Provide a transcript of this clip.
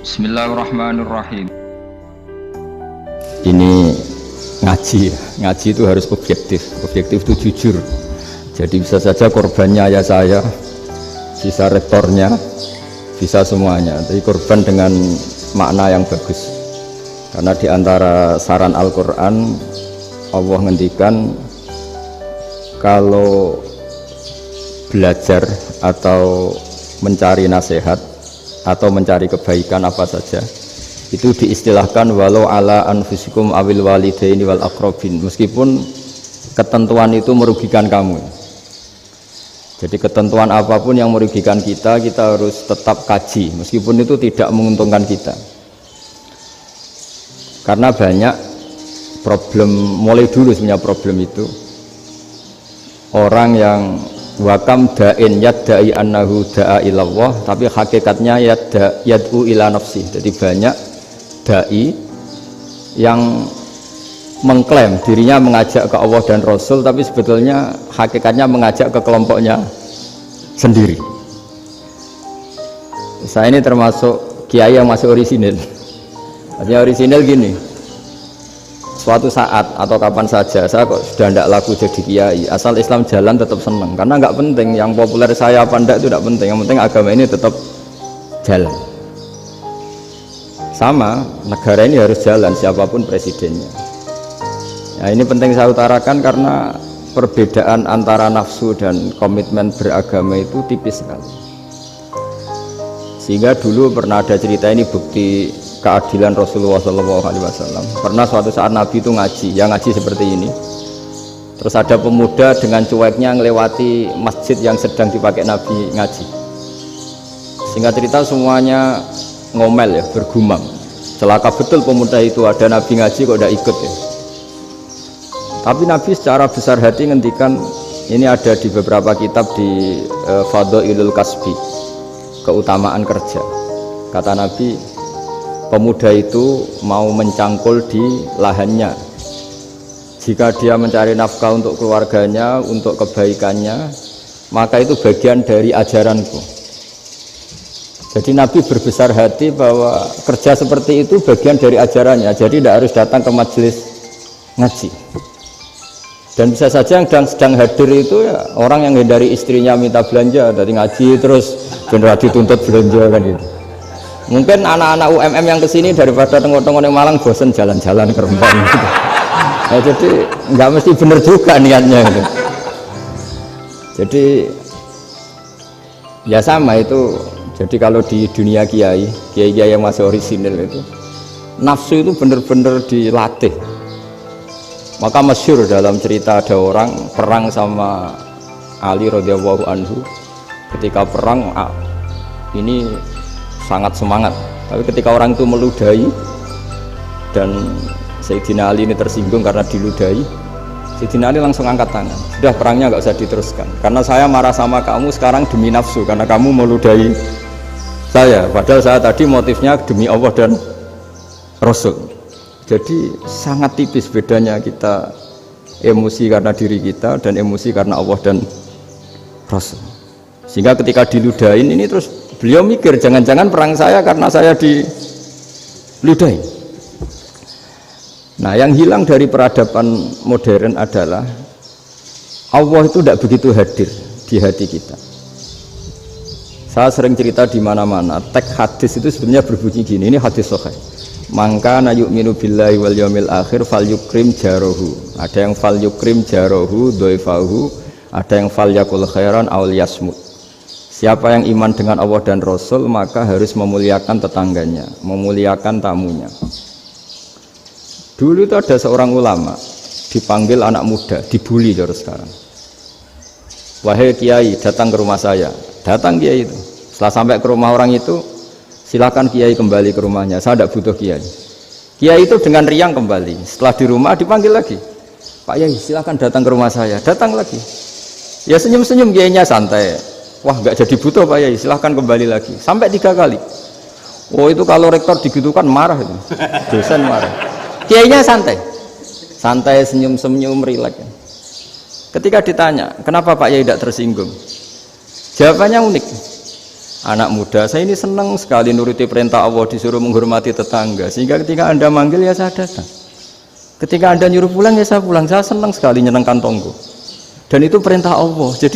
Bismillahirrahmanirrahim. Ini ngaji itu harus objektif itu jujur. Jadi bisa saja korbannya ayah saya, bisa rektornya, bisa semuanya. Tapi korban dengan makna yang bagus. Karena di antara saran Al-Quran, Allah ngendikan kalau belajar atau mencari nasihat atau mencari kebaikan apa saja itu diistilahkan walau ala anfusikum awil walidaini wal aqrabin, meskipun ketentuan itu merugikan kamu. Jadi ketentuan apapun yang merugikan kita harus tetap kaji meskipun itu tidak menguntungkan kita, karena banyak problem mulai dulu sebenarnya. Problem itu orang yang wakam da'in yadda'i annahu da'a ilallah tapi hakikatnya yad'u ila nafsi. Jadi banyak da'i yang mengklaim dirinya mengajak ke Allah dan Rasul tapi sebetulnya hakikatnya mengajak ke kelompoknya sendiri. Saya ini termasuk kiai yang masih orisinil. Artinya orisinil gini, suatu saat atau kapan saja saya kok sudah tidak laku jadi kiai, asal Islam jalan tetap senang, karena nggak penting yang populer saya apa enggak, itu tidak penting, yang penting agama ini tetap jalan. Sama negara ini harus jalan siapapun presidennya. Nah, ini penting saya utarakan karena perbedaan antara nafsu dan komitmen beragama itu tipis sekali. Sehingga dulu pernah ada cerita, ini bukti keadilan Rasulullah SAW. Pernah suatu saat Nabi itu ngaji, yang ngaji seperti ini. Terus ada pemuda dengan cueknya ngelewati masjid yang sedang dipakai Nabi ngaji. Singkat cerita semuanya ngomel ya, bergumam. Celaka betul pemuda itu, ada Nabi ngaji kok tidak ikut ya. Tapi Nabi secara besar hati ngendikan, ini ada di beberapa kitab di Fadhailul Kasbi, keutamaan kerja. Kata Nabi, pemuda itu mau mencangkul di lahannya. Jika dia mencari nafkah untuk keluarganya, untuk kebaikannya, maka itu bagian dari ajaranku. Jadi Nabi berbesar hati bahwa kerja seperti itu bagian dari ajarannya. Jadi tidak harus datang ke majelis ngaji. Dan bisa saja yang sedang hadir itu ya orang yang dari istrinya minta belanja, dari ngaji terus benar dituntut belanja kan gitu. Mungkin anak-anak UMM yang kesini daripada tengok-tengok yang Malang bosan jalan-jalan ke Rembang gitu. Nah, jadi nggak mesti bener juga niatnya gitu. Jadi ya sama itu. Jadi kalau di dunia kiai yang masih orisinil itu, nafsu itu bener-bener dilatih. Maka masyhur dalam cerita ada orang perang sama Ali radhiyallahu anhu. Ketika perang ini sangat semangat, tapi ketika orang itu meludahi dan Sayyidina Ali ini tersinggung karena diludahi, Sayyidina Ali langsung angkat tangan, sudah perangnya nggak usah diteruskan karena saya marah sama kamu sekarang demi nafsu karena kamu meludahi saya, padahal saya tadi motifnya demi Allah dan Rasul. Jadi sangat tipis bedanya kita emosi karena diri kita dan emosi karena Allah dan Rasul. Sehingga ketika diludahin ini terus beliau mikir, jangan-jangan perang saya karena saya diludahi. Nah, yang hilang dari peradaban modern adalah Allah itu tidak begitu hadir di hati kita. Saya sering cerita di mana-mana, teks hadis itu sebenarnya berbunyi gini, ini hadis sahih. Mangka na yu'minu billahi wal yaumil akhir fal yukrim jarohu. Ada yang fal yukrim jarohu doifahu, ada yang fal yakul khairan aul yasmut. Siapa yang iman dengan Allah dan Rasul maka harus memuliakan tetangganya, memuliakan tamunya. Dulu itu ada seorang ulama dipanggil anak muda, dibully cara sekarang. Wahai kiai, datang ke rumah saya. Datang kiai itu. Setelah sampai ke rumah orang itu, silakan kiai kembali ke rumahnya. Saya tidak butuh kiai. Kiai itu dengan riang kembali. Setelah di rumah dipanggil lagi. Pak Yai, silakan datang ke rumah saya. Datang lagi. Ya senyum-senyum kiainya santai. Wah nggak jadi butuh Pak Yai, silahkan kembali lagi. Sampai 3 kali. Oh itu kalau rektor digitukan marah itu. Dosen marah. Kiainya santai. Santai, senyum-senyum, rileks. Ketika ditanya, kenapa Pak Yai tidak tersinggung? Jawabannya unik. anak muda, saya ini senang sekali nuruti perintah Allah, disuruh menghormati tetangga, sehingga ketika Anda manggil ya saya datang, ketika Anda nyuruh pulang ya saya pulang, saya senang sekali nyenengkan tonggo, dan itu perintah Allah. Jadi